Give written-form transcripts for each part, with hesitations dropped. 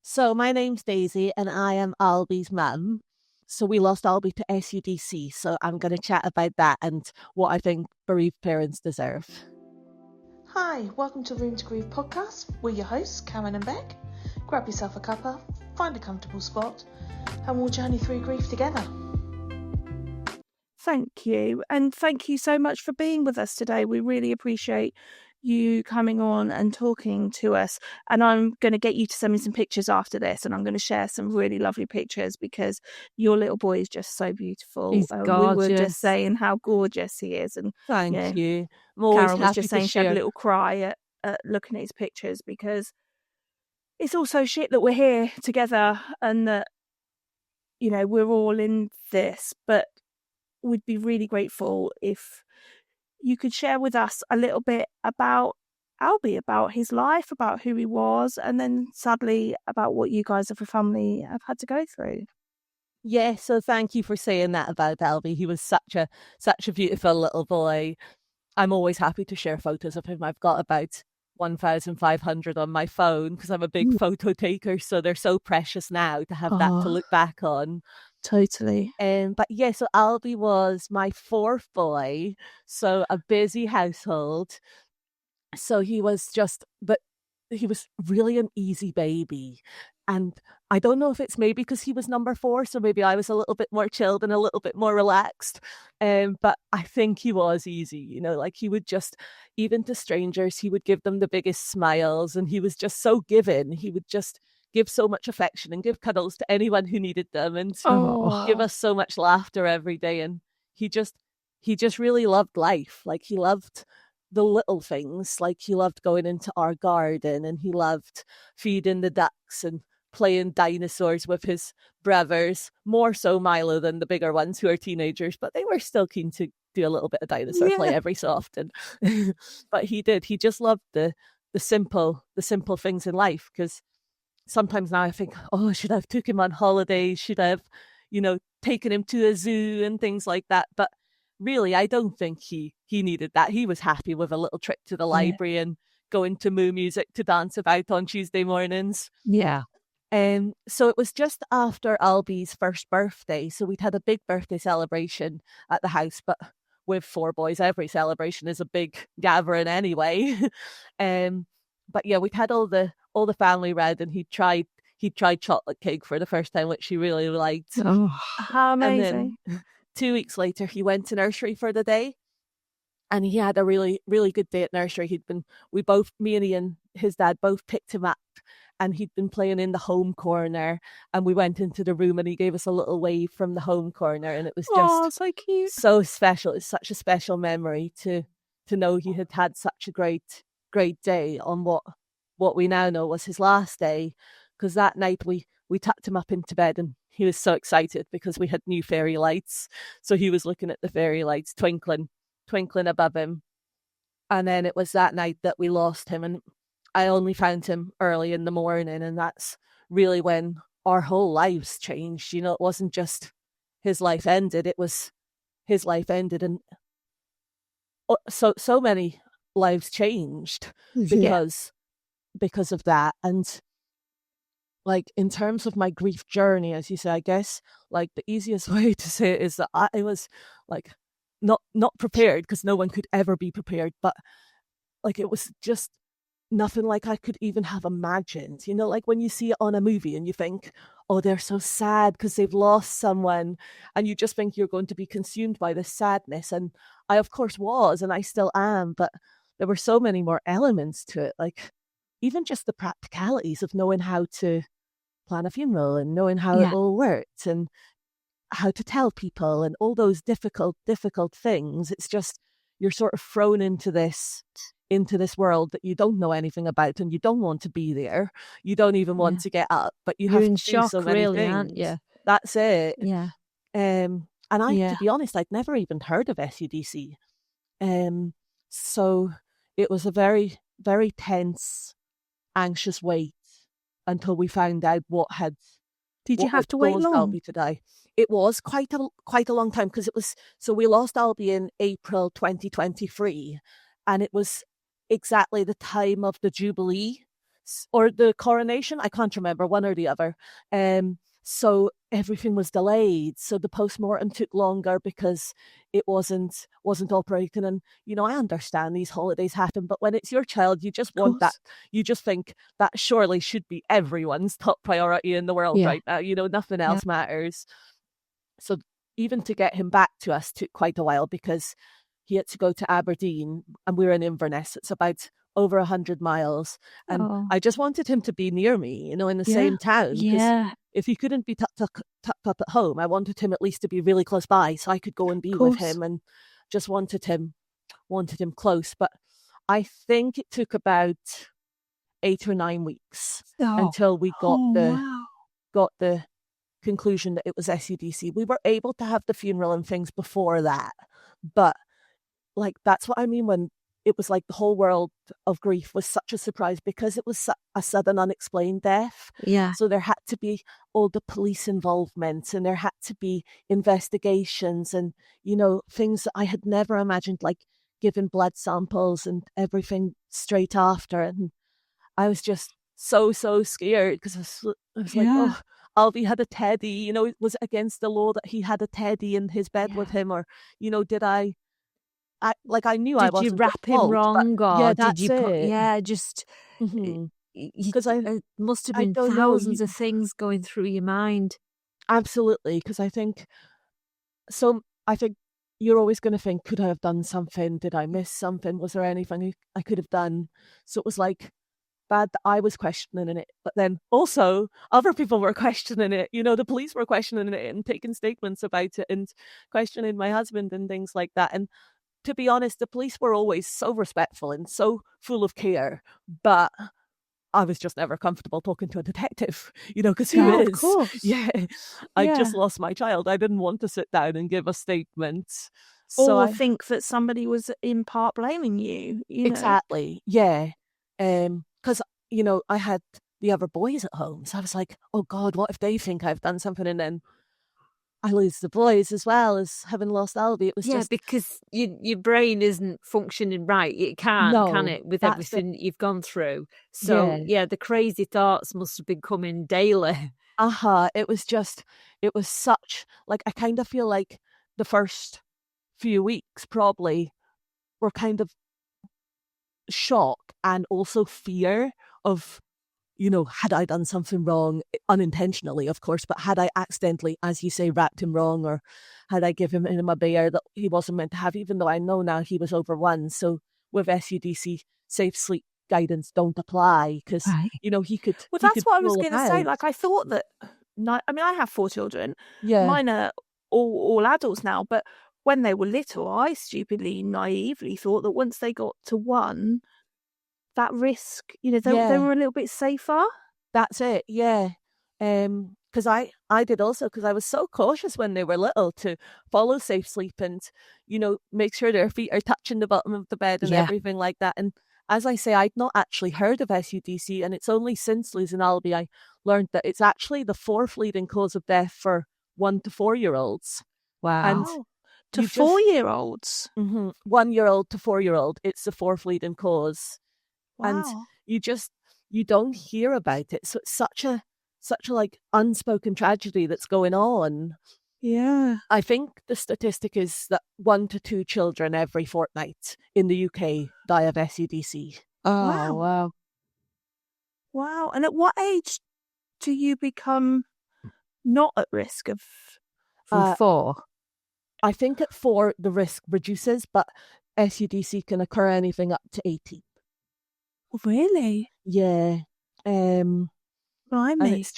So my name's Daisy and I am Albie's mum. So we lost Albie to SUDC. So I'm going to chat about that and what I think bereaved parents deserve. Hi, welcome to Room to Grieve podcast. We're your hosts, Karen and Beck. Grab yourself a cuppa, find a comfortable spot, and we'll journey through grief together. Thank you. And thank you so much for being with us today. We really appreciate you coming on and talking to us. And I'm going to get you to send me some pictures after this, and I'm going to share some really lovely pictures because your little boy is just so beautiful. He's We gorgeous. were just saying how gorgeous he is. And Thank you. I'm always Karen was happy just to saying she had share. a little cry at looking at his pictures because it's also shit that we're here together and that, you know, we're all in this, but we'd be really grateful if you could share with us a little bit about Albie, about his life, about who he was, and then sadly about what you guys as a family have had to go through. Yeah, so thank you for saying that about Albie. He was such a beautiful little boy. I'm always happy to share photos of him. I've got about 1,500 on my phone because I'm a big photo taker, so they're so precious now to have that to look back on. Totally. But yeah, so Albie was my fourth boy, so a busy household. So he was really an easy baby. And I don't know if it's maybe because he was number 4, so maybe I was a little bit more chilled and a little bit more relaxed. But I think he was easy, you know, like he would just, even to strangers, he would give them the biggest smiles, and he was just so giving. He would just give so much affection and give cuddles to anyone who needed them, and give us so much laughter every day. And he just really loved life. Like he loved the little things, like he loved going into our garden, and he loved feeding the ducks and playing dinosaurs with his brothers, more so Milo than the bigger ones who are teenagers, but they were still keen to do a little bit of dinosaur play every so often. But he just loved the simple things in life, because sometimes now I think, oh, should I have took him on holidays? Should I have, you know, taken him to a zoo and things like that? But really, I don't think he needed that. He was happy with a little trip to the library and going to Moo Music to dance about on Tuesday mornings. Yeah. So it was just after Albie's first birthday. So we'd had a big birthday celebration at the house, but with 4 boys, every celebration is a big gathering anyway. But yeah, we'd had all the family round, and he tried chocolate cake for the first time, which he really liked. Oh, how amazing. And then 2 weeks later, he went to nursery for the day, and he had a really, really good day at nursery. Me and Ian, his dad, both picked him up, and he'd been playing in the home corner, and we went into the room and he gave us a little wave from the home corner, and it was just so cute, so special. It's such a special memory to know he had such a great day on what we now know was his last day, because that night we tucked him up into bed, and he was so excited because we had new fairy lights. So he was looking at the fairy lights twinkling above him. And then it was that night that we lost him, and I only found him early in the morning, and that's really when our whole lives changed. You know, it wasn't just his life ended, it was his life ended, and so many lives changed because of that. And like, in terms of my grief journey, as you say, I guess like the easiest way to say it is that I was like not prepared, because no one could ever be prepared, but like it was just nothing like I could even have imagined. You know, like when you see it on a movie and you think, oh, they're so sad because they've lost someone, and you just think you're going to be consumed by this sadness. And I, of course, was, and I still am, but there were so many more elements to it, like even just the practicalities of knowing how to plan a funeral and knowing how it all worked and how to tell people and all those difficult things. It's just, you're sort of thrown into this world that you don't know anything about, and you don't want to be there. You don't even want to get up, but you're in shock, so many really, things. Aren't you? That's it. Yeah. And to be honest, I'd never even heard of SUDC. So it was a very, very tense, anxious wait until we found out what had. Did you have to wait long? Albie to die. It was quite a long time, because we lost Albie in April 2023, and it was exactly the time of the Jubilee. or the coronation. I can't remember, one or the other. So everything was delayed. So the postmortem took longer because it wasn't operating. And I understand these holidays happen, but when it's your child, you just want that. You just think that surely should be everyone's top priority in the world right now. Nothing else matters. So even to get him back to us took quite a while because he had to go to Aberdeen and we're in Inverness. It's about over 100 miles. And I just wanted him to be near me, in the same town. Yeah. If he couldn't be tucked up at home, I wanted him at least to be really close by so I could go and be with him, and just wanted him close. But I think it took about 8 or 9 weeks until we got the conclusion that it was SUDC. We were able to have the funeral and things before that, but that's what I mean when it was like the whole world of grief was such a surprise because it was a sudden unexplained death. Yeah. So there had to be all the police involvement, and there had to be investigations and, things that I had never imagined, like giving blood samples and everything straight after. And I was just so scared because I was like, oh, Albie had a teddy, was it against the law that he had a teddy in his bed with him? Or, did I knew I wasn't. Did you wrap him wrong, or did you put? Just because it must have been thousands of things going through your mind. Absolutely, because I think you're always going to think, could I have done something? Did I miss something? Was there anything I could have done? So it was bad that I was questioning it, but then also other people were questioning it. The police were questioning it and taking statements about it and questioning my husband and things like that. And to be honest, the police were always so respectful and so full of care, but I was just never comfortable talking to a detective, because who is? Of course. Yeah. I just lost my child. I didn't want to sit down and give a statement. So I think that somebody was in part blaming you. Exactly. Yeah. Because, I had the other boys at home. So I was like, oh God, what if they think I've done something? And then I lose the boys as well as having lost Albie. It was just because your brain isn't functioning right. It can't, can it? With everything that you've gone through. So the crazy thoughts must have been coming daily. It was such I kind of feel like the first few weeks probably were kind of shock and also fear of, had I done something wrong, unintentionally, of course, but had I accidentally, as you say, wrapped him wrong, or had I given him a bear that he wasn't meant to have, even though I know now he was over 1. So with SUDC, safe sleep guidance don't apply because, he could. Well, that's what I was going to say. I thought that, I have 4 children. Yeah. Mine are all adults now, but when they were little, I stupidly, naively thought that once they got to 1, that risk, they were a little bit safer. That's it, yeah. Because I did also, because I was so cautious when they were little to follow safe sleep and, make sure their feet are touching the bottom of the bed and everything like that. And as I say, I'd not actually heard of SUDC, and it's only since losing Albie I learned that it's actually the 4th leading cause of death for 1 to 4-year-olds. Wow. And to 4-year-olds? 1-year-old to 4-year-old, it's the 4th leading cause. Wow. And you don't hear about it. So it's such a unspoken tragedy that's going on. Yeah. I think the statistic is that 1 to 2 children every fortnight in the UK die of SUDC. Oh, wow. Wow. And at what age do you become not at risk of from 4? I think at 4 the risk reduces, but SUDC can occur anything up to 18. Really? Yeah. Blimey. And it's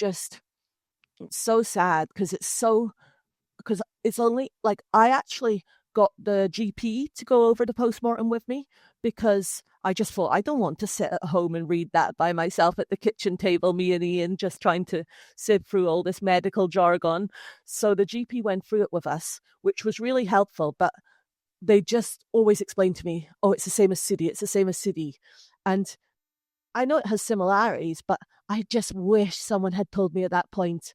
so sad because it's only I actually got the GP to go over the postmortem with me because I just thought I don't want to sit at home and read that by myself at the kitchen table, me and Ian just trying to sift through all this medical jargon. So the GP went through it with us, which was really helpful, but they just always explained to me, oh, it's the same as SUDC. And I know it has similarities, but I just wish someone had told me at that point,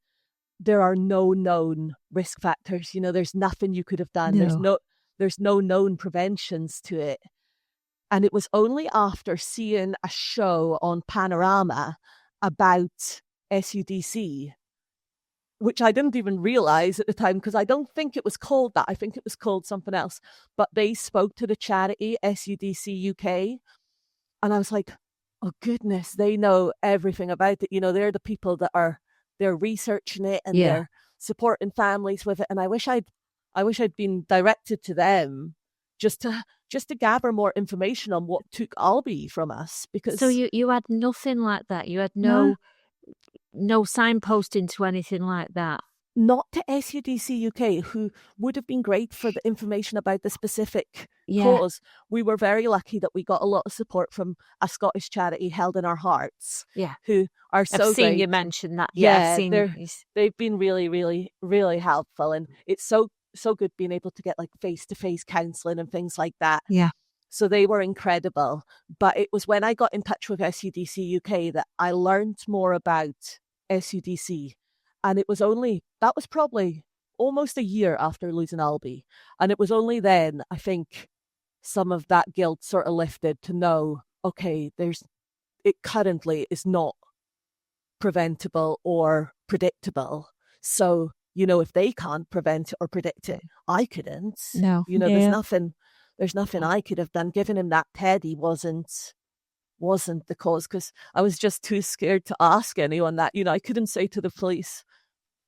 there are no known risk factors. There's nothing you could have done. No. There's no known preventions to it. And it was only after seeing a show on Panorama about SUDC, which I didn't even realize at the time, because I don't think it was called that. I think it was called something else. But they spoke to the charity SUDC UK. And I was like, oh goodness, they know everything about it. They're the people they're researching it, and they're supporting families with it. And I wish I'd been directed to them just to gather more information on what took Albie from us. Because so you had nothing like that. You had no signposting to anything like that. Not to SUDC UK, who would have been great for the information about the specific cause. We were very lucky that we got a lot of support from a Scottish charity, Held in Our Hearts, who are so I've seen great. you mention that. They've been really, really, really helpful, and it's so good being able to get like face-to-face counselling and things like that. Yeah. So they were incredible. But it was when I got in touch with SUDC UK that I learned more about SUDC. And that was probably almost a year after losing Albie. And it was only then, I think, some of that guilt sort of lifted to know, okay, it currently is not preventable or predictable. So, if they can't prevent it or predict it, I couldn't. No. There's nothing I could have done. Giving him that teddy wasn't the cause, because I was just too scared to ask anyone that. I couldn't say to the police,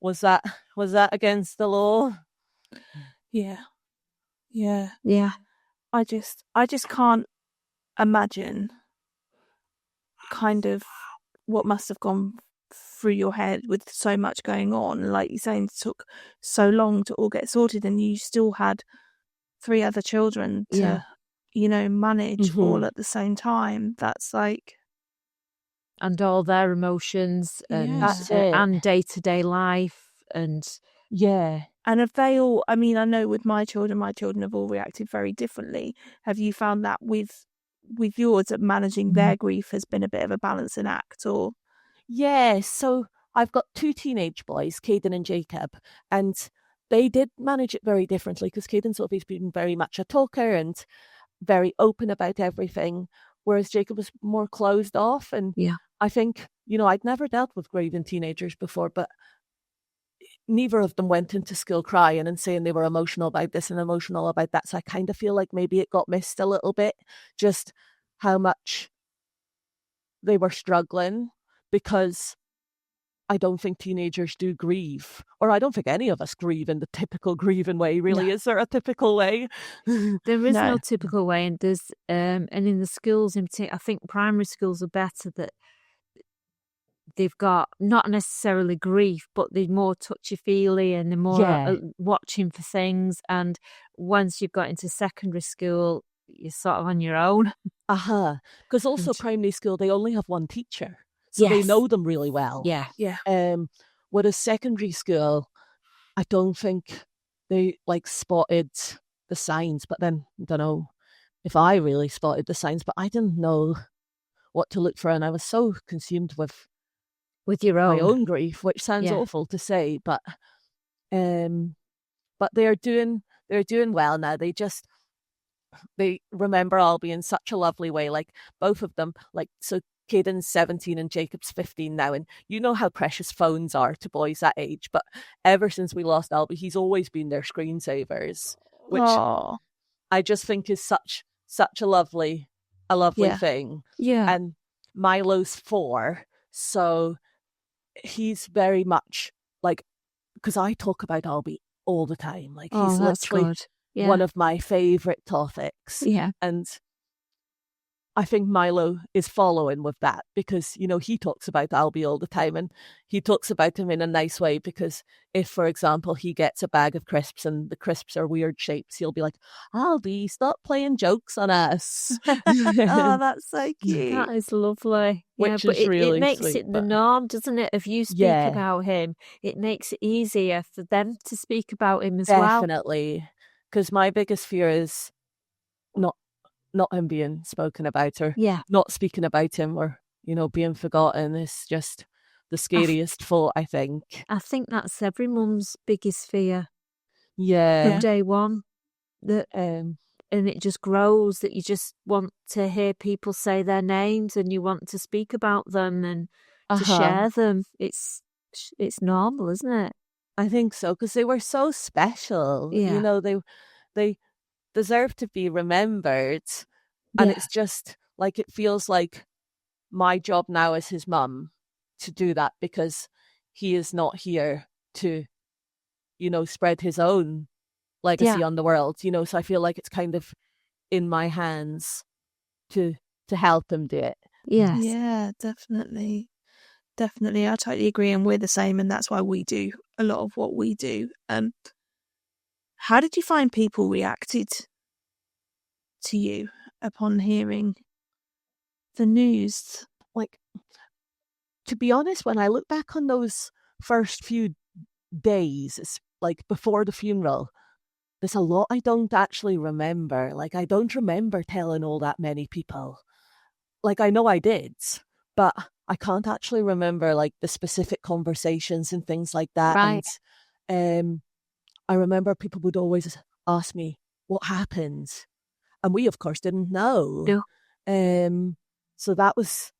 was that against the law? Yeah. I just can't imagine kind of what must have gone through your head with so much going on. Like you're saying, it took so long to all get sorted, and you still had 3 other children to manage all at the same time. That's like, and all their emotions and That's it. and day-to-day life, and and have they all, I mean, I know with my children have all reacted very differently. Have you found that with yours, that managing their grief has been a bit of a balancing act? Or so I've got 2 teenage boys, Caden and Jacob, and they did manage it very differently, because Caden's always been very much a talker and very open about everything, whereas Jacob was more closed off. And I think, I'd never dealt with grieving teenagers before, but neither of them went into school crying and saying they were emotional about this and emotional about that. So I kind of feel like maybe it got missed a little bit, just how much they were struggling, because I don't think teenagers do grieve, or I don't think any of us grieve in the typical grieving way, really. No. Is there a typical way? There is no typical way, and there's and in the schools in particular, I think primary schools are better, that they've got not necessarily grief, but they're more touchy-feely and they're more watching for things. And once you've got into secondary school, you're sort of on your own. Because also primary school, they only have one teacher. So they know them really well. Whereas secondary school, I don't think they spotted the signs. But then I don't know if I really spotted the signs, but I didn't know what to look for, and I was so consumed with my own grief, which sounds awful to say, but they're doing well now. They remember Albie in such a lovely way. Like both of them, so Caden's 17 and Jacob's 15 now, and you know how precious phones are to boys that age, but ever since we lost Albie, he's always been their screensavers, which I just think is such a lovely thing. And Milo's 4, so he's very much because I talk about Albie all the time, he's literally one of my favorite topics, and I think Milo is following with that, because, he talks about Albie all the time, and he talks about him in a nice way, because if, for example, he gets a bag of crisps and the crisps are weird shapes, he'll be like, Albie, stop playing jokes on us. Oh, that's so cute. That is lovely. Which is really it makes sweet, it the norm, doesn't it? If you speak about him, it makes it easier for them to speak about him as well. Definitely. Because my biggest fear is not him being spoken about, or not speaking about him, or being forgotten. Is just the scariest thought, I think. I think that's every mum's biggest fear. From day one, that it just grows, that you just want to hear people say their names and you want to speak about them and to share them. It's normal, isn't it? I think so, because they were so special. Yeah. They deserve to be remembered. And it's just like, it feels like my job now as his mum to do that, because he is not here to, spread his own legacy on the world, so I feel like it's kind of in my hands to help him do it. Yes. Yeah, definitely. Definitely. I totally agree. And we're the same. And that's why we do a lot of what we do. How did you find people reacted to you upon hearing the news? Like, to be honest, when I look back on those first few days, it's like before the funeral, there's a lot I don't actually remember. Like, I don't remember telling all that many people. Like, I know I did, but I can't actually remember like the specific conversations and things like that. Right. And I remember people would always ask me, what happened? And we, of course, didn't know. No. So that was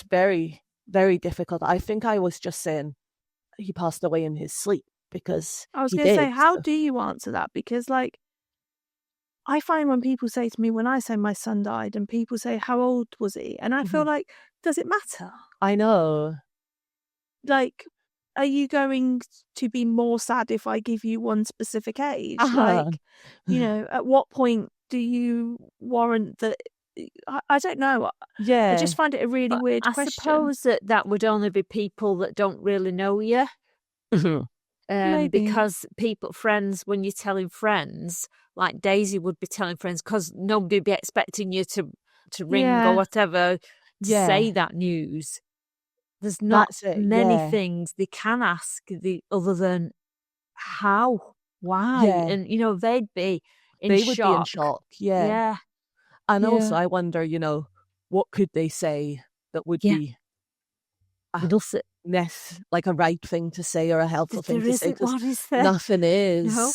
very, very difficult. I think I was just saying he passed away in his sleep, because I was going to say, how do you answer that? Because, like, I find when people say to me, when I say my son died, and people say, how old was he? And I feel like, does it matter? I know. Like, are you going to be more sad if I give you one specific age? Like, at what point do you warrant that? I don't know. Yeah. I just find it a really weird question. I suppose that would only be people that don't really know you. Maybe. Because friends, when you're telling friends, like Daisy would be telling friends, because nobody would be expecting you to ring or whatever to say that news. There's not many things they can ask other than how, why, and they'd be in shock. They would be in shock. Yeah. And also, I wonder, what could they say that would be like a right thing to say or a helpful thing to say? What is there? Nothing is. No.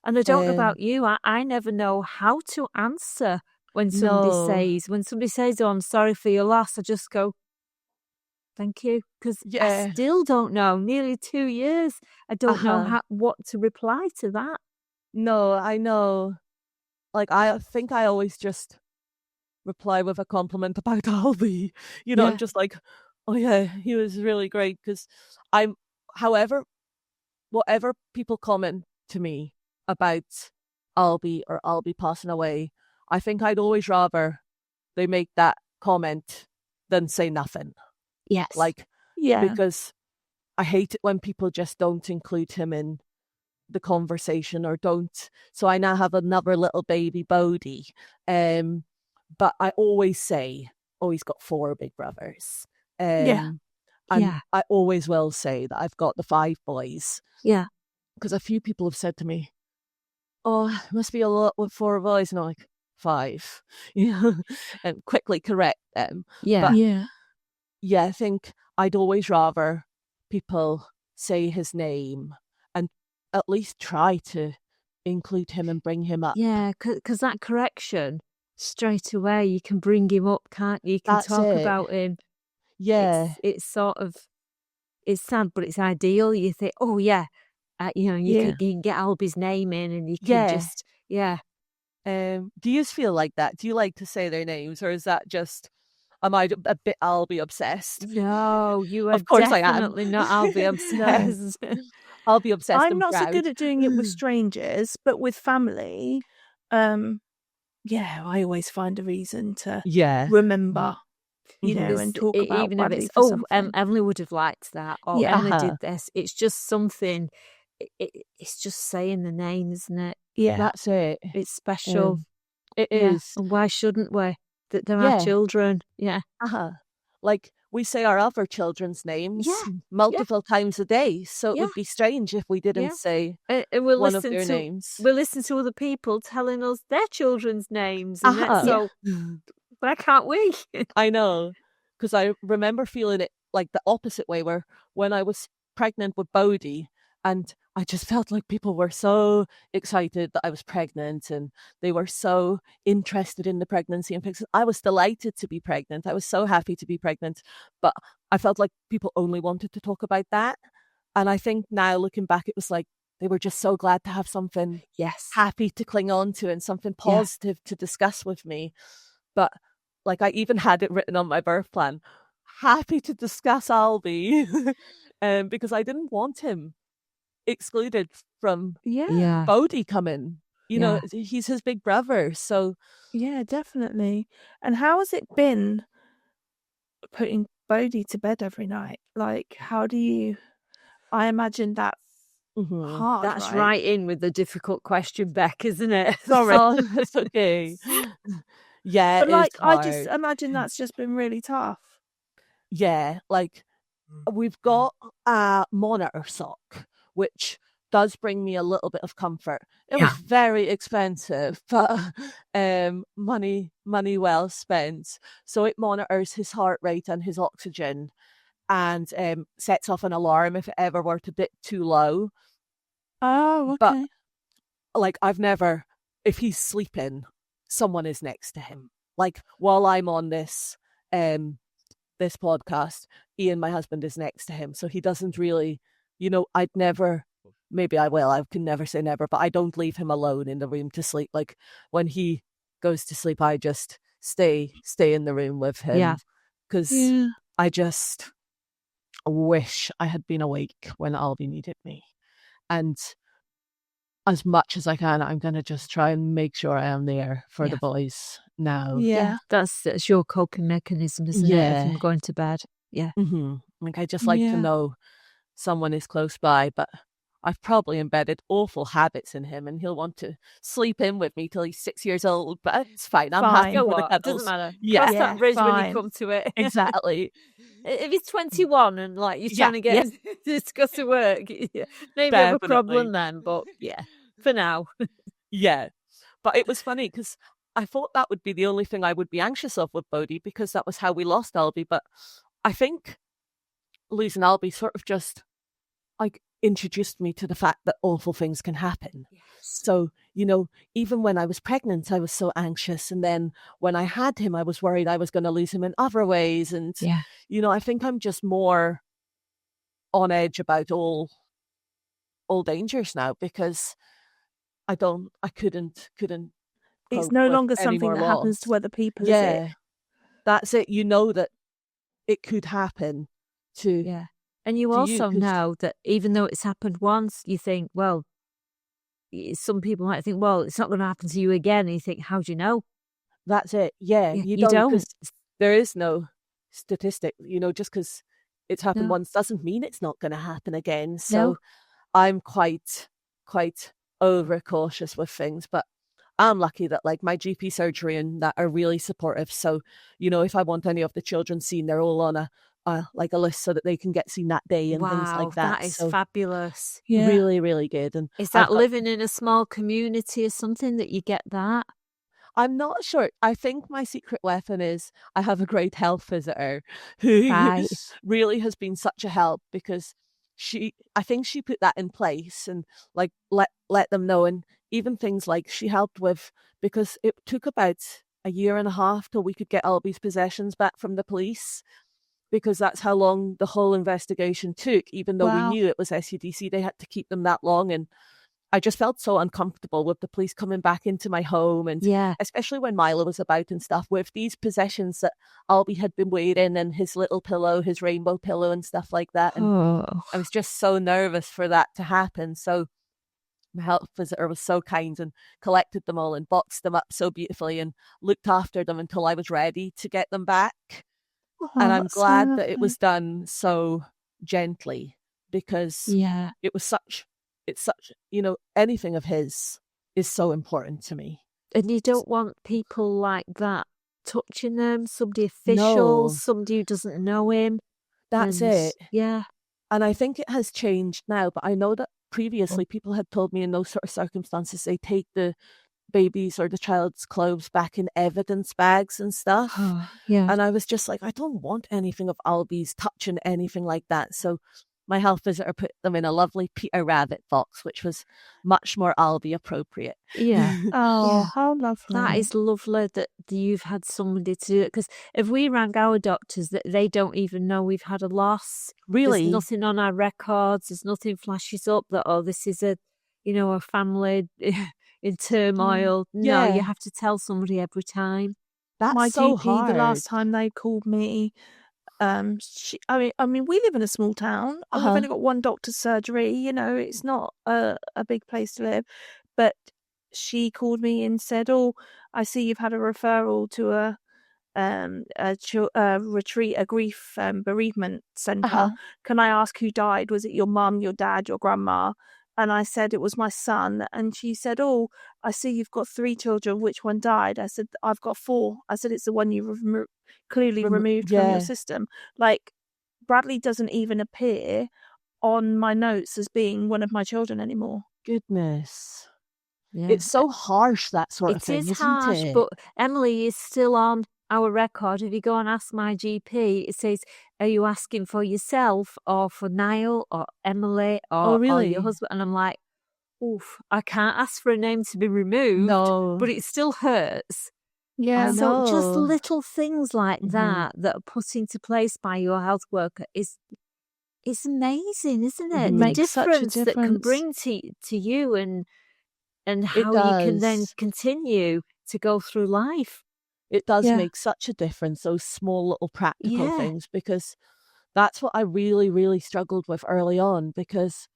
And I don't know about you. I never know how to answer when somebody says, "Oh, I'm sorry for your loss." I just go, "Thank you," because I still don't know. Nearly 2 years, I don't know what to reply to that. No, I know. Like, I think I always just reply with a compliment about Albie. I'm just like, oh yeah, he was really great, because whatever people comment to me about Albie or Albie passing away, I think I'd always rather they make that comment than say nothing. Yes. Because I hate it when people just don't include him in the conversation or don't. So I now have another little baby, Bodhi. But I always say, he's got 4 big brothers. And I always will say that I've got the 5 boys. Yeah. Because a few people have said to me, oh, it must be a lot with 4 boys. And I'm like, 5. And quickly correct them. Yeah. But, I think I'd always rather people say his name and at least try to include him and bring him up. Yeah, because that correction, straight away, you can bring him up, can't you? You can talk about him. Yeah. It's sort of, it's sad, but it's ideal. You think, oh, yeah, you can get Albie's name in and you can just, do you feel like that? Do you like to say their names, or is that just, am I a bit Albie obsessed? No, you are of course definitely not Albie obsessed. Albie obsessed. I'm not so good at doing it with strangers, but with family, I always find a reason to remember, and talk about even if it's Emily would have liked that, or Emily did this. It's just something. It's just saying the name, isn't it? Yeah, that's it. It's special. It is. And why shouldn't we? That they're our children. Yeah. Like, we say our other children's names multiple times a day, so it would be strange if we didn't say one of their names. We'll listen to other people telling us their children's names, and so why can't we? I know, because I remember feeling it like the opposite way, where when I was pregnant with Bodhi, And I just felt like people were so excited that I was pregnant, and they were so interested in the pregnancy and pictures. I was delighted to be pregnant. I was so happy to be pregnant, but I felt like people only wanted to talk about that. And I think now looking back, it was like they were just so glad to have something happy to cling on to and something positive to discuss with me. But like I even had it written on my birth plan, happy to discuss Albie, because I didn't want him excluded from Bodhi coming. You know, he's his big brother. So yeah, definitely. And how has it been putting Bodhi to bed every night? Like, how do you? I imagine that's hard. That's right in with the difficult question, Beck, isn't it? Sorry, it's okay. Yeah, but like, it's hard. I just imagine that's just been really tough. Yeah, like we've got a monitor sock, which does bring me a little bit of comfort. It was very expensive, but money well spent. So it monitors his heart rate and his oxygen, and sets off an alarm if it ever were to dip too low. Oh, okay. But like I've never, if he's sleeping, someone is next to him. Like while I'm on this this podcast, Ian, my husband, is next to him. So he doesn't really, I'd never, maybe I will, I can never say never, but I don't leave him alone in the room to sleep. Like when he goes to sleep, I just stay in the room with him. Yeah. Because I just wish I had been awake when Albie needed me. And as much as I can, I'm going to just try and make sure I am there for the boys now. Yeah. That's your coping mechanism, isn't it? Of them going to bed. Yeah. Mm-hmm. Like I just like to know someone is close by, but I've probably embedded awful habits in him, and he'll want to sleep in with me till he's 6 years old, but it's fine. I'm happy for the cuddles. Doesn't matter. Yeah. Cross that bridge when you come to it. Exactly. If he's 21 and like you're trying to get him to discuss the work, maybe have a problem then, but for now. Yeah. But it was funny because I thought that would be the only thing I would be anxious of with Bodhi, because that was how we lost Albie. But I think losing Albie sort of just like introduced me to the fact that awful things can happen. Yes. So, even when I was pregnant, I was so anxious. And then when I had him, I was worried I was going to lose him in other ways. And, I think I'm just more on edge about all dangers now, because I couldn't. It's no longer something that happens to other people, is it? That's it. You know that it could happen to... Yeah. And you also know that even though it's happened once, you think, well, some people might think, well, it's not going to happen to you again. And you think, how do you know? That's it. Yeah, you don't. Because there is no statistic, just because it's happened once doesn't mean it's not going to happen again. So I'm quite over cautious with things, but I'm lucky that like my GP surgery and that are really supportive. So, if I want any of the children seen, they're all on a list so that they can get seen that day and things like that. That is fabulous. Yeah. Really, really good. And is that living in a small community or something that you get that? I'm not sure. I think my secret weapon is I have a great health visitor who really has been such a help, because I think she put that in place and like let them know. And even things like she helped with, because it took about a year and a half till we could get Albie's possessions back from the police, because that's how long the whole investigation took. Even though we knew it was SUDC, they had to keep them that long. And I just felt so uncomfortable with the police coming back into my home. And especially when Milo was about and stuff, with these possessions that Albie had been wearing, and his little pillow, his rainbow pillow and stuff like that. And I was just so nervous for that to happen. So my health visitor was so kind and collected them all and boxed them up so beautifully and looked after them until I was ready to get them back. And I'm glad that it was done so gently, because it's such, anything of his is so important to me. And you don't want people like that touching them, somebody official, somebody who doesn't know him. That's it. Yeah. And I think it has changed now, but I know that previously people had told me in those sort of circumstances, they take the baby's or the child's clothes back in evidence bags and stuff. And I was just like, I don't want anything of Albie's touching anything like that. So my health visitor put them in a lovely Peter Rabbit box, which was much more Albie appropriate. Yeah. Oh, how lovely. That is lovely that you've had somebody to do it. Because if we rang our doctors, they don't even know we've had a loss. Really? There's nothing on our records. There's nothing flashes up that, oh, this is a family in turmoil. No, Yeah. you have to tell somebody every time. That's my so GP, hard. the last time they called me, I mean, we live in a small town. We've only got one doctor's surgery. It's not a big place to live. But she called me and said, "Oh, I see you've had a referral to a retreat, a grief bereavement centre. Can I ask who died? Was it your mum, your dad, your grandma?" And I said it was my son. And she said, "Oh, I see you've got 3 children. Which one died?" I said, "I've got 4." I said, "It's the one you clearly removed from your system." Like, Bradley doesn't even appear on my notes as being one of my children anymore. Goodness. Yeah. It's so harsh, that sort of thing, It is isn't harsh, it? but Emily is still on our record. If you go and ask my GP, it says, "Are you asking for yourself or for Niall or Emily or your husband?" And I'm like, oof, I can't ask for a name to be removed, but it still hurts. Yeah. So just little things like that are put into place by your health worker it's amazing, isn't it? The Makes such a difference that can bring to you and how you can then continue to go through life. It does make such a difference, those small little practical things, because that's what I really, really struggled with early on, because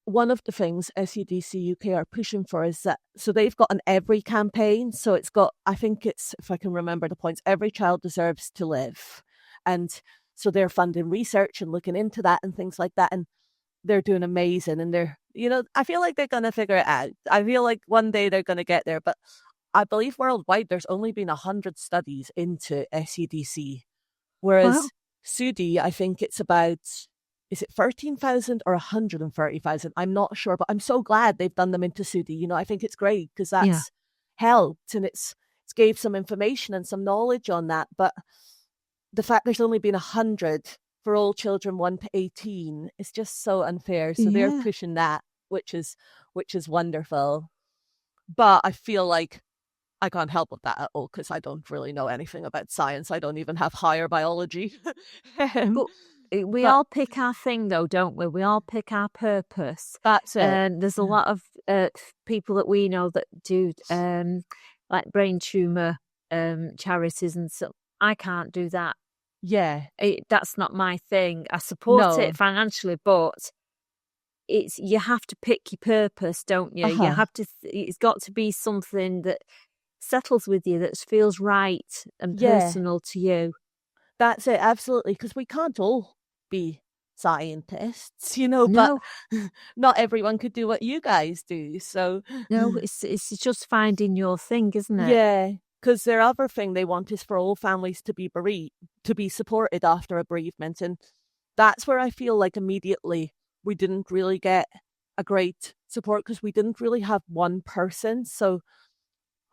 one of the things SUDC UK are pushing for is that, so they've got an every campaign. So it's got, I think it's, if I can remember the points, every child deserves to live. And so they're funding research and looking into that and things like that. And they're doing amazing. And they're, I feel like they're going to figure it out. I feel like one day they're going to get there. But I believe worldwide, there's only been 100 studies into SUDC. Whereas SUDI, I think it's about, is it 13,000 or 130,000? I'm not sure, but I'm so glad they've done them into SUDI. I think it's great because that's helped, and it's gave some information and some knowledge on that. But the fact there's only been 100 for all children 1 to 18 is just so unfair. So they're pushing that, which is wonderful. But I feel like I can't help with that at all because I don't really know anything about science. I don't even have higher biology. But we all pick our thing, though, don't we? We all pick our purpose. That's it. And there's a lot of people that we know that do like brain tumour charities and so. I can't do that. Yeah. That's not my thing. I support it financially, but you have to pick your purpose, don't you? You have to. It's got to be something that settles with you, that feels right and personal to you. That's it, absolutely, because we can't all be scientists, No. but not everyone could do what you guys do. So no, it's just finding your thing, isn't it? Yeah, because their other thing they want is for all families to be bereaved, to be supported after a bereavement, and that's where I feel like immediately we didn't really get a great support because we didn't really have one person. So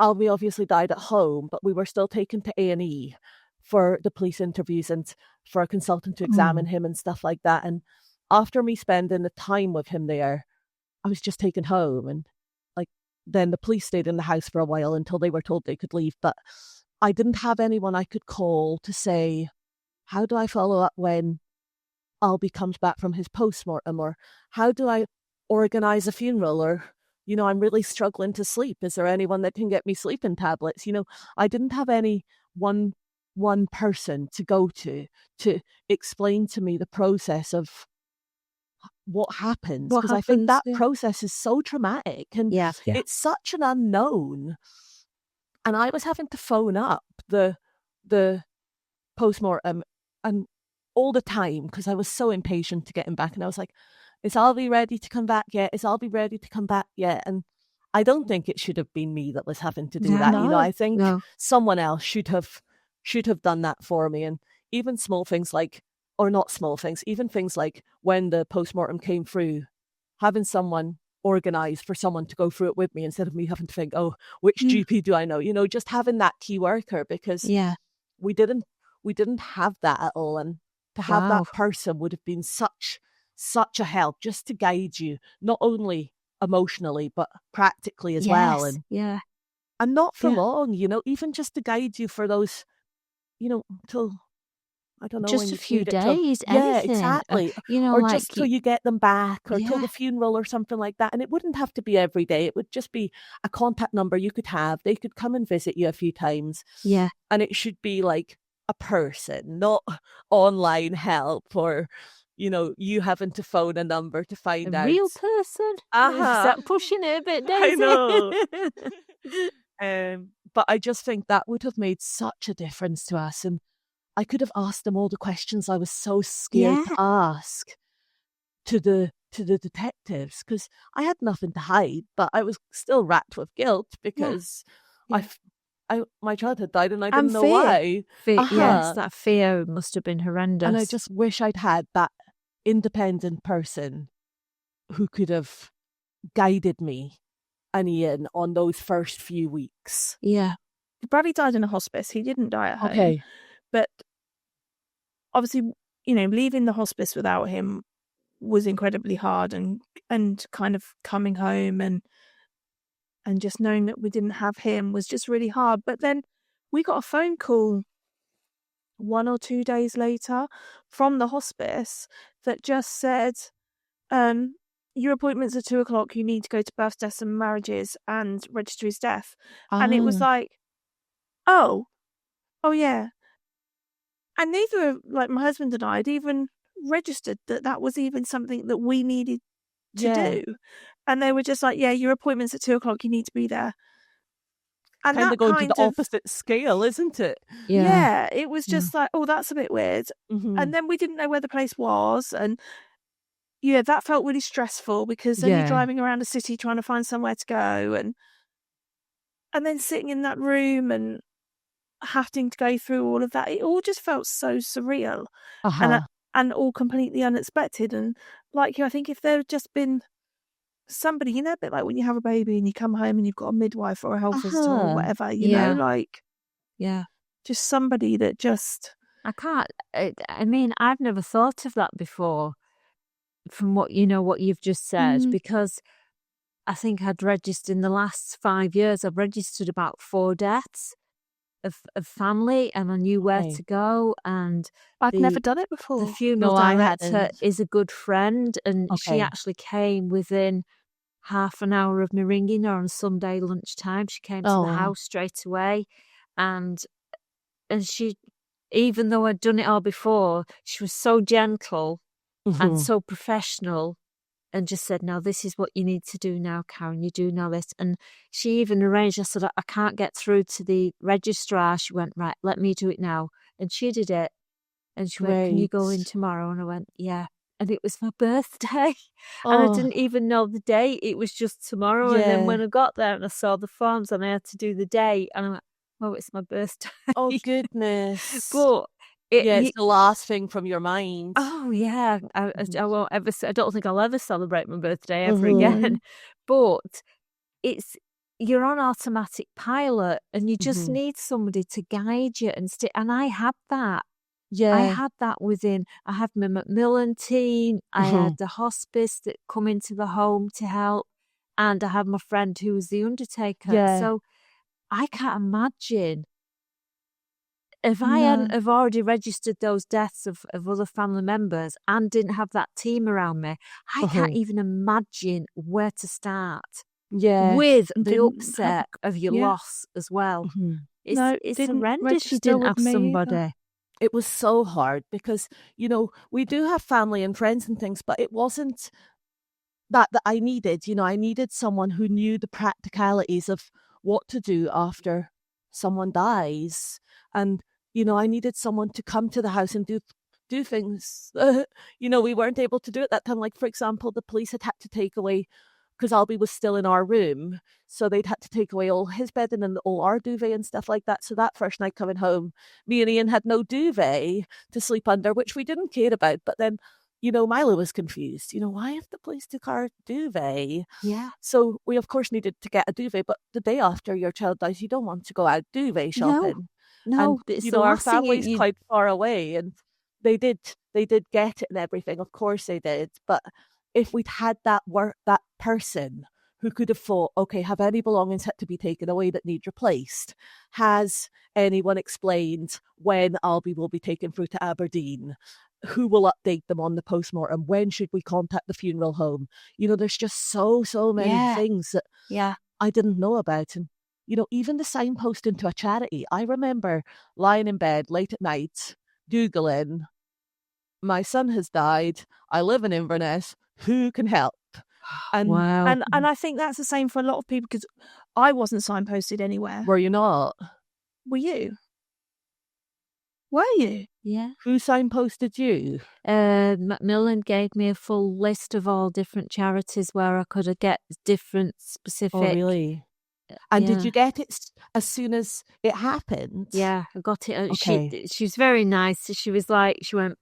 Albie obviously died at home, but we were still taken to A&E for the police interviews and for a consultant to examine him and stuff like that. And after me spending the time with him there, I was just taken home. And then the police stayed in the house for a while until they were told they could leave. But I didn't have anyone I could call to say, how do I follow up when Albie comes back from his postmortem? Or how do I organize a funeral? Or, I'm really struggling to sleep. Is there anyone that can get me sleeping tablets? I didn't have any one person to go to explain to me the process of what happens, because I think that process is so traumatic and it's such an unknown. And I was having to phone up the postmortem and all the time because I was so impatient to get him back, and I was like, is Albie ready to come back yet? Is Albie ready to come back yet? And I don't think it should have been me that was having to do that. I think someone else should have done that for me. And even small things like, or not small things, even things like when the postmortem came through, having someone organised for someone to go through it with me instead of me having to think, oh, which GP do I know? Just having that key worker, because we didn't have that at all. And to have that person would have been such such a help just to guide you, not only emotionally, but practically as well. And not for long, you know, even just to guide you for those, you know, till, I don't know, just when a few you days, yeah, anything. exactly. You know, or like just till you get them back, or till Yeah. the funeral or something like that. And it wouldn't have to be every day. It would just be a contact number you could have. They could come and visit you a few times. Yeah. And it should be like a person, not online help, or, you know, you having to phone a number to find out. Real person. Is that pushing it a bit, Daisy? I know. But I just think that would have made such a difference to us. And I could have asked them all the questions I was so scared to ask to the detectives, because I had nothing to hide, but I was still racked with guilt because my child had died and I didn't know why. Yes, that fear must have been horrendous. And I just wish I'd had that independent person who could have guided me and Ian on those first few weeks. Yeah. Bradley died in a hospice. He didn't die at home. But obviously, you know, leaving the hospice without him was incredibly hard, and kind of coming home and just knowing that we didn't have him was just really hard. But then we got a phone call 1 or 2 days later from the hospice that just said, your appointments are 2:00. You need to go to births, deaths and marriages and register his death. And it was like, oh yeah. And neither, like my husband and I, had even registered that was even something that we needed to do. And they were just like, yeah, your appointment's at 2:00. You need to be there. And kind of going to the opposite scale, isn't it? Yeah, it was just like, oh, that's a bit weird. And then we didn't know where the place was. And yeah, that felt really stressful, because then you're driving around a city trying to find somewhere to go. And then sitting in that room and having to go through all of that, it all just felt so surreal and all completely unexpected. And like you, I think if there had just been somebody, you know, a bit like when you have a baby and you come home and you've got a midwife or a health visitor or whatever, you know, like just somebody that just... I mean, I've never thought of that before from what you've just said, because I think I'd registered in the last 5 years, I've registered about 4 deaths of family, and I knew where to go. And I'd never done it before. The funeral director is a good friend, and she actually came within half an hour of me ringing her on Sunday lunchtime. She came to the house straight away, and she, even though I'd done it all before, she was so gentle and so professional, and just said, no, this is what you need to do now, Karen. You do know this. And she even arranged, I said, I can't get through to the registrar. She went, right, let me do it now. And she did it. And she went, can you go in tomorrow? And I went, yeah. And it was my birthday. And I didn't even know the date. It was just tomorrow. And then when I got there and I saw the forms and I had to do the date, and I went, oh, it's my birthday. Oh, goodness. But it's the last thing from your mind. Oh yeah, I won't ever. I don't think I'll ever celebrate my birthday ever again. But you're on automatic pilot, and you just need somebody to guide you and stay. And I had that. Yeah, I had that within. I had my McMillan Team. I had the hospice that come into the home to help, and I had my friend who was the undertaker. Yeah. So I can't imagine. If I hadn't have already registered those deaths of other family members and didn't have that team around me, I can't even imagine where to start. Yeah, with the upset of your loss as well. It's horrendous. You didn't have somebody. Either. It was so hard because, you know, we do have family and friends and things, but it wasn't that I needed. You know, I needed someone who knew the practicalities of what to do after someone dies. And you know, I needed someone to come to the house and do things. You know, we weren't able to do it that time. Like, for example, the police had to take away, because Albie was still in our room, so they'd had to take away all his bedding and all our duvet and stuff like that. So that first night coming home, me and Ian had no duvet to sleep under, which we didn't care about. But then, you know, Milo was confused. You know, why have the police took our duvet? Yeah. So we, of course, needed to get a duvet. But the day after your child dies, you don't want to go out duvet shopping. No, and, you know, our family's quite far away, and they did get it and everything. Of course they did. But if we'd had that person who could have thought, okay, have any belongings had to be taken away that need replaced? Has anyone explained when Albie will be taken through to Aberdeen? Who will update them on the postmortem? When should we contact the funeral home? You know, there's just so many things that I didn't know about. And, you know, even the signposting to a charity. I remember lying in bed late at night, Googling, my son has died, I live in Inverness, who can help? And wow. And I think that's the same for a lot of people, because I wasn't signposted anywhere. Were you not? Were you? Were you? Yeah. Who signposted you? McMillan gave me a full list of all different charities where I could get different specific. Oh, really? And did you get it as soon as it happened? Yeah, I got it. Okay. She was very nice. She was like, she went,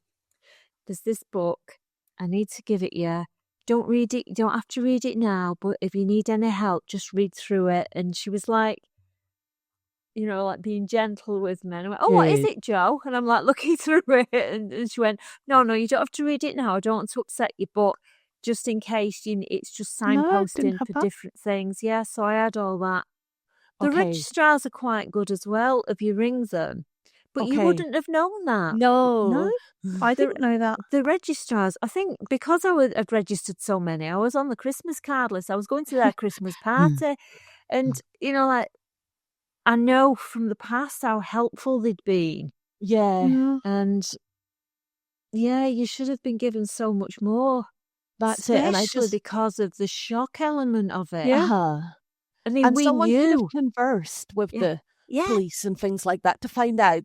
there's this book, I need to give it you. Don't read it. You don't have to read it now, but if you need any help, just read through it. And she was like, you know, like being gentle with me. And I went, oh, what is it, Jo? And I'm like looking through it. And she went, no, you don't have to read it now. I don't want to upset you, but just in case, it's just signposting for different things. Yeah, so I had all that. The registrars are quite good as well if you ring them. But you wouldn't have known that. No, I didn't know that. The registrars, I think, because I'd registered so many, I was on the Christmas card list. I was going to their Christmas party. And, you know, like, I know from the past how helpful they'd been. Yeah. And, yeah, you should have been given so much more. That's it. And especially because of the shock element of it. Yeah. I mean, and we someone knew. could have conversed with the police and things like that to find out,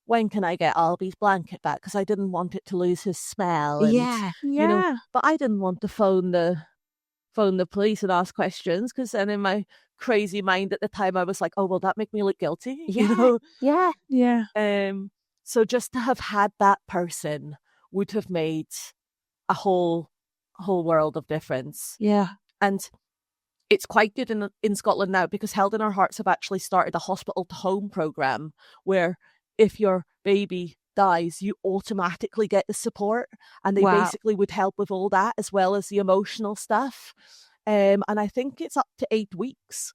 when can I get Albie's blanket back? Because I didn't want it to lose his smell. And, you know, but I didn't want to phone the police and ask questions, because then in my crazy mind at the time I was like, oh, will that make me look guilty? You know? Yeah. So just to have had that person would have made a whole world of difference. Yeah. And it's quite good in Scotland now, because Held in Our Hearts have actually started a hospital to home program where if your baby dies, you automatically get the support, and they basically would help with all that as well as the emotional stuff. And I think it's up to 8 weeks,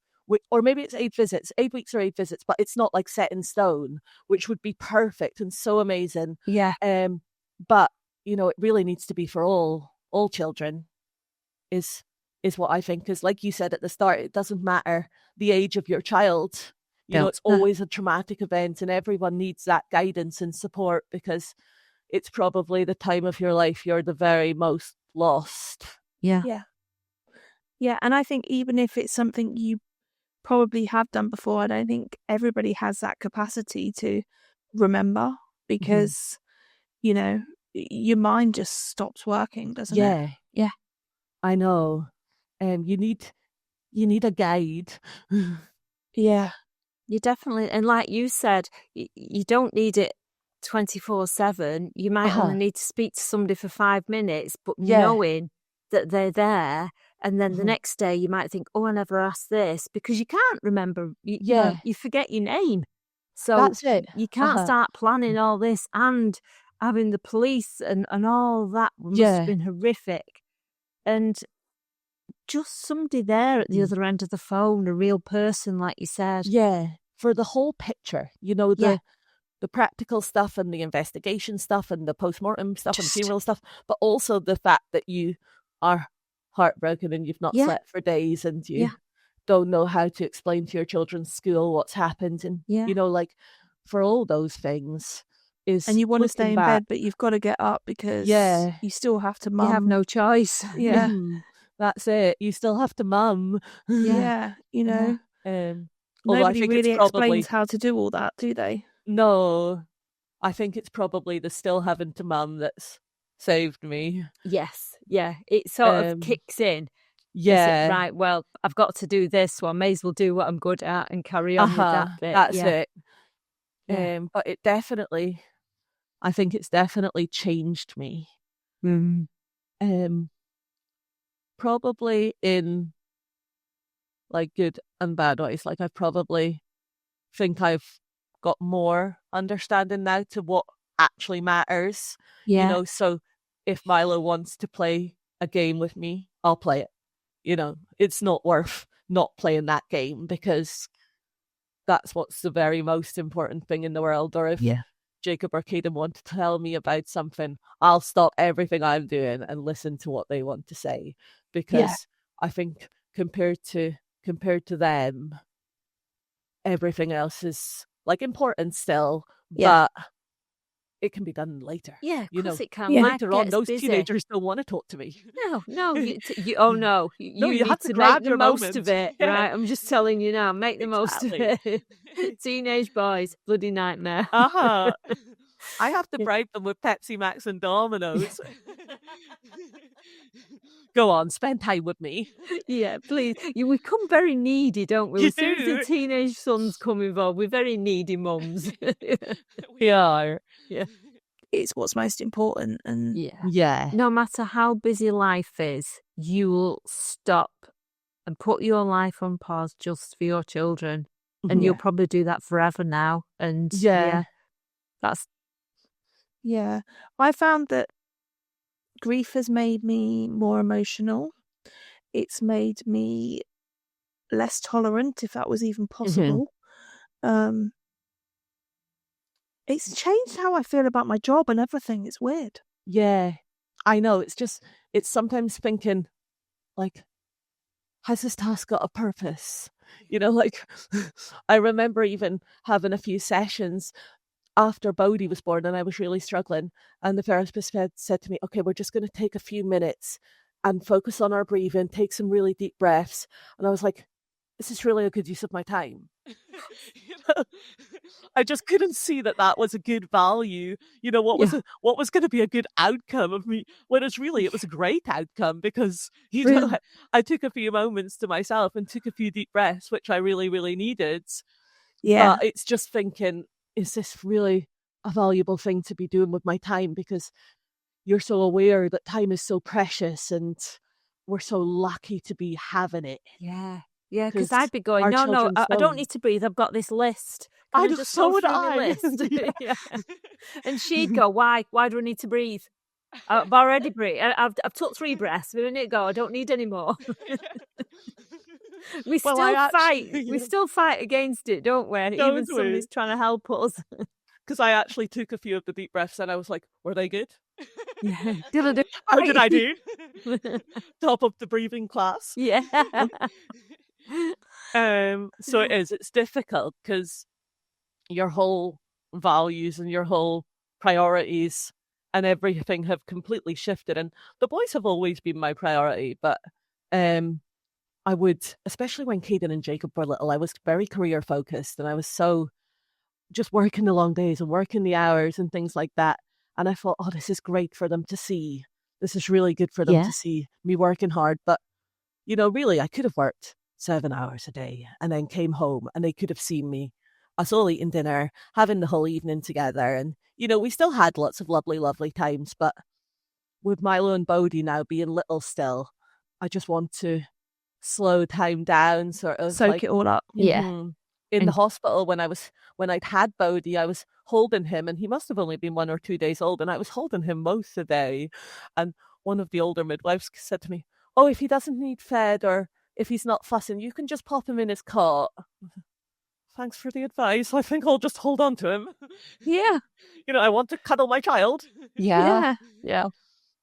or maybe it's 8 visits, 8 weeks or 8 visits, but it's not like set in stone, which would be perfect and so amazing. Yeah. But you know, it really needs to be for all children. Is what I think, because like you said at the start, it doesn't matter the age of your child. You know, it's always a traumatic event, and everyone needs that guidance and support, because it's probably the time of your life you're the very most lost. Yeah. And I think even if it's something you probably have done before, I don't think everybody has that capacity to remember, because, you know, your mind just stops working, doesn't it? Yeah. I know. You need a guide. Yeah. You definitely, and like you said, you don't need it 24/7. You might only need to speak to somebody for 5 minutes, but knowing that they're there, and then the next day you might think, oh, I never asked this, because you can't remember. You know, you forget your name. So that's it. You can't start planning all this and having the police and all that must have been horrific. And just somebody there at the other end of the phone, a real person, like you said. Yeah, for the whole picture, you know, the practical stuff and the investigation stuff and the postmortem stuff and funeral stuff, but also the fact that you are heartbroken and you've not slept for days, and you don't know how to explain to your children's school what's happened, and you know, like, for all those things is, and you want to stay in bed, but you've got to get up because you still have to mum. You have no choice. That's it. You still have to mum. You know. Nobody really explains how to do all that, do they? No, I think it's probably the still having to mum that's saved me. Yes, it sort of kicks in. Yeah, right. Well, I've got to do this, so I may as well do what I'm good at and carry on with that bit. That's it. But it definitely, I think it's definitely changed me. Probably in like good and bad ways. Like, I probably think I've got more understanding now to what actually matters. Yeah. You know, so if Milo wants to play a game with me, I'll play it. You know, it's not worth not playing that game because that's what's the very most important thing in the world. Or if Jacob or Caden want to tell me about something, I'll stop everything I'm doing and listen to what they want to say, because I think compared to them, everything else is like important still, but it can be done later. Yeah, of course it can. Later on, those teenagers don't want to talk to me. No. Oh no, you you need have to grab make the your most moment. of it, right? I'm just telling you now, make the most of it. Teenage boys, bloody nightmare. I have to bribe them with Pepsi Max and Domino's. Go on, spend time with me. Yeah, please. We come very needy, don't we? As soon as the teenage sons come involved, we're very needy mums. We are. Yeah. It's what's most important. And no matter how busy life is, you will stop and put your life on pause just for your children. And you'll probably do that forever now. And that's... Yeah. I found that grief has made me more emotional. It's made me less tolerant, if that was even possible. It's changed how I feel about my job and everything. It's weird. Yeah, I know. It's sometimes thinking, like, has this task got a purpose? You know, like, I remember even having a few sessions after Bodhi was born and I was really struggling. And the therapist said to me, okay, we're just going to take a few minutes and focus on our breathing, take some really deep breaths. And I was like, this is really a good use of my time. You know, I just couldn't see that was a good value. You know, what was going to be a good outcome of me, when it was a great outcome, because, you know, I took a few moments to myself and took a few deep breaths, which I really, really needed. Yeah. But it's just thinking, is this really a valuable thing to be doing with my time? Because you're so aware that time is so precious and we're so lucky to be having it. Yeah, because I'd be going, no, I don't need to breathe. I've got this list. Can I just go through my list? And she'd go, why? Why do I need to breathe? I've already breathed. I've took 3 breaths. We need to go. I don't need any more. We still fight against it, don't we? Even somebody's trying to help us. Because I actually took a few of the deep breaths and I was like, were they good? Yeah. How did I do? Top of the breathing class. Yeah. So it's difficult because your whole values and your whole priorities and everything have completely shifted. And the boys have always been my priority, but I would, especially when Caden and Jacob were little, I was very career focused and I was so just working the long days and working the hours and things like that. And I thought, oh, this is great for them to see. This is really good for them to see me working hard. But, you know, really, I could have worked 7 hours a day and then came home and they could have seen me, us all eating dinner, having the whole evening together. And, you know, we still had lots of lovely, lovely times. But with Milo and Bodhi now being little still, I just want to slow time down, sort of soak it all up. In the hospital, when I'd had Bodhi, I was holding him, and he must have only been 1 or 2 days old, and I was holding him most of the day. And one of the older midwives said to me, oh, if he doesn't need fed or if he's not fussing, you can just pop him in his cot. Thanks for the advice. I think I'll just hold on to him. Yeah. You know, I want to cuddle my child. Yeah.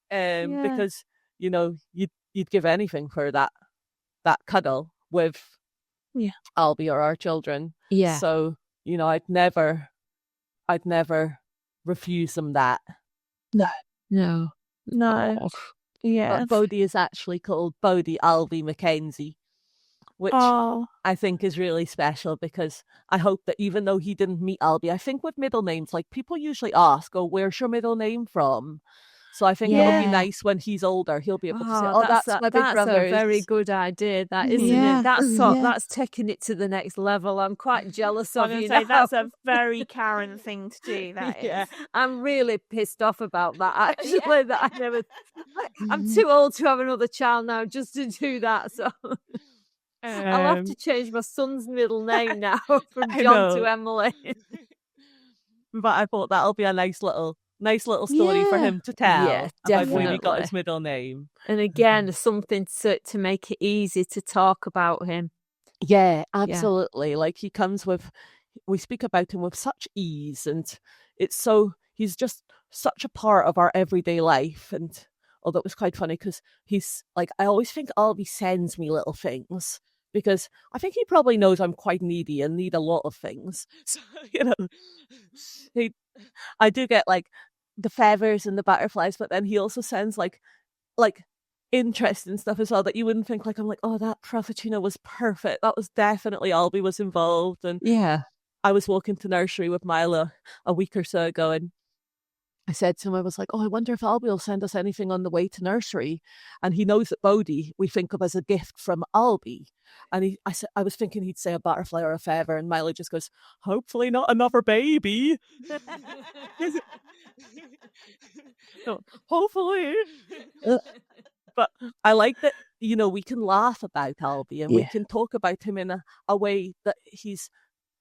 Because, you know, you'd give anything for that cuddle with Albie or our children. Yeah. So, you know, I'd never refuse them that. No. Yeah. But Bodhi is actually called Bodhi Albie Mackenzie, which I think is really special, because I hope that even though he didn't meet Albie, I think with middle names, like, people usually ask, oh, where's your middle name from? So I think it'll be nice when he's older. He'll be able to say, "Oh, that's my big brother's." That's a very good idea, that, isn't it? That's taking it to the next level. I'm quite jealous of you now. That's a very Karen thing to do. That is. I'm really pissed off about that. Actually, that I never. I'm too old to have another child now just to do that. So I'll have to change my son's middle name now from John to Emily. But I thought that'll be a nice little story for him to tell about when he got his middle name. And again, something to make it easy to talk about him. Yeah, absolutely. Like we speak about him with such ease, and he's just such a part of our everyday life. And although it was quite funny because he's like, I always think Albie sends me little things because I think he probably knows I'm quite needy and need a lot of things. So, I do get like the feathers and the butterflies, but then he also sends like interesting stuff as well that you wouldn't think. Like, I'm like, oh, that Frappuccino was perfect. That was definitely Albie was involved. And I was walking to nursery with Milo a week or so ago, and I said to him, I was like, oh, I wonder if Albie will send us anything on the way to nursery. And he knows that Bodhi we think of as a gift from Albie. And I was thinking he'd say a butterfly or a feather, and Milo just goes, hopefully not another baby. So, hopefully. But I like that, we can laugh about Albie and we can talk about him in a way that he's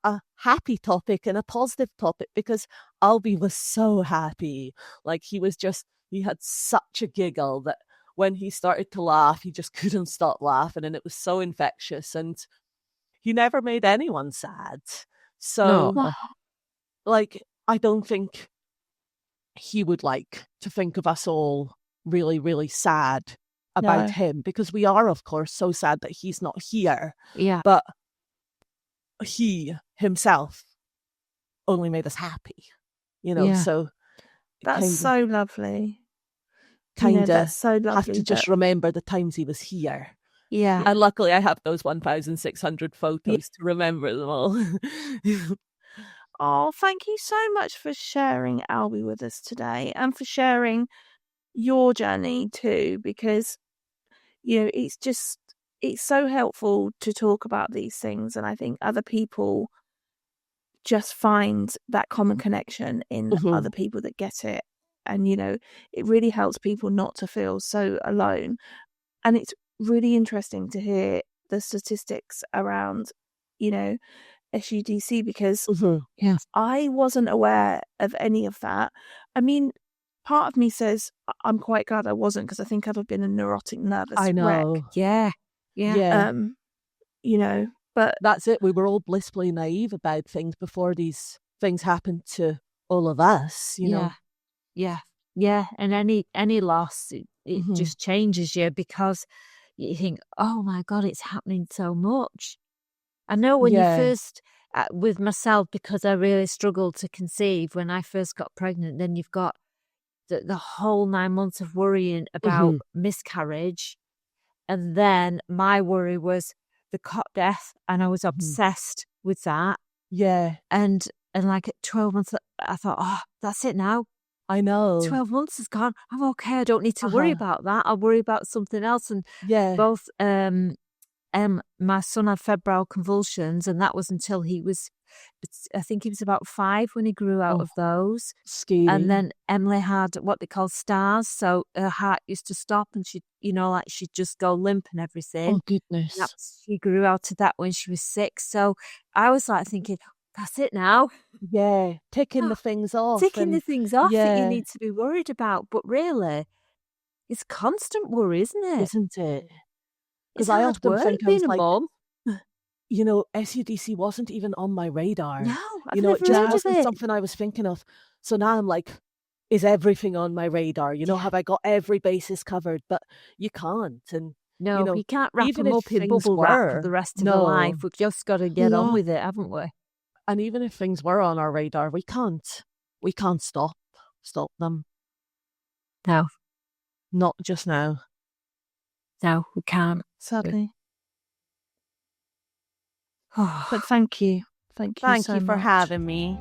a happy topic and a positive topic, because Albie was so happy. Like, he had such a giggle that when he started to laugh, he just couldn't stop laughing, and it was so infectious, and he never made anyone sad. So, like, I don't think he would like to think of us all really, really sad about him, because we are, of course, so sad that he's not here. Yeah. But he himself only made us happy, so that's so lovely. That's so lovely. Have to just remember the times he was here. Yeah. And luckily I have those 1,600 photos to remember them all. Oh, thank you so much for sharing Albie with us today, and for sharing your journey too, because it's so helpful to talk about these things, and I think other people just find that common connection in other people that get it, and it really helps people not to feel so alone. And it's really interesting to hear the statistics around SUDC, because I wasn't aware of any of that. I mean, part of me says I'm quite glad I wasn't, because I think I'd have been a neurotic, nervous wreck. Yeah. But that's it. We were all blissfully naive about things before these things happened to all of us, know. Yeah. And any loss, it just changes you, because you think, oh my God, it's happening so much. I know when you first, with myself, because I really struggled to conceive when I first got pregnant, then you've got the whole 9 months of worrying about miscarriage. And then my worry was the cot death, and I was obsessed with that. Yeah. And like at 12 months, I thought, oh, that's it now. I know. 12 months is gone. I'm okay. I don't need to worry about that. I'll worry about something else. And both my son had febrile convulsions, and that was until I think he was about 5 when he grew out of those. Scary. And then Emily had what they call stars, so her heart used to stop, and she'd just go limp and everything. Oh goodness! She grew out of that when she was 6. So I was like thinking, that's it now. Yeah, ticking the things off. That you need to be worried about, but really, it's constant worry, isn't it? Isn't it? Because I often think being a mum. SUDC wasn't even on my radar. No, it just wasn't something I was thinking of. So now I'm like, is everything on my radar? Have I got every basis covered? But you can't. And no, you can't wrap them up in bubble wrap for the rest of their life. We've just got to get on with it, haven't we? And even if things were on our radar, we can't stop them. No. Not just now. No, we can't. Sadly. But thank you. Thank you for having me.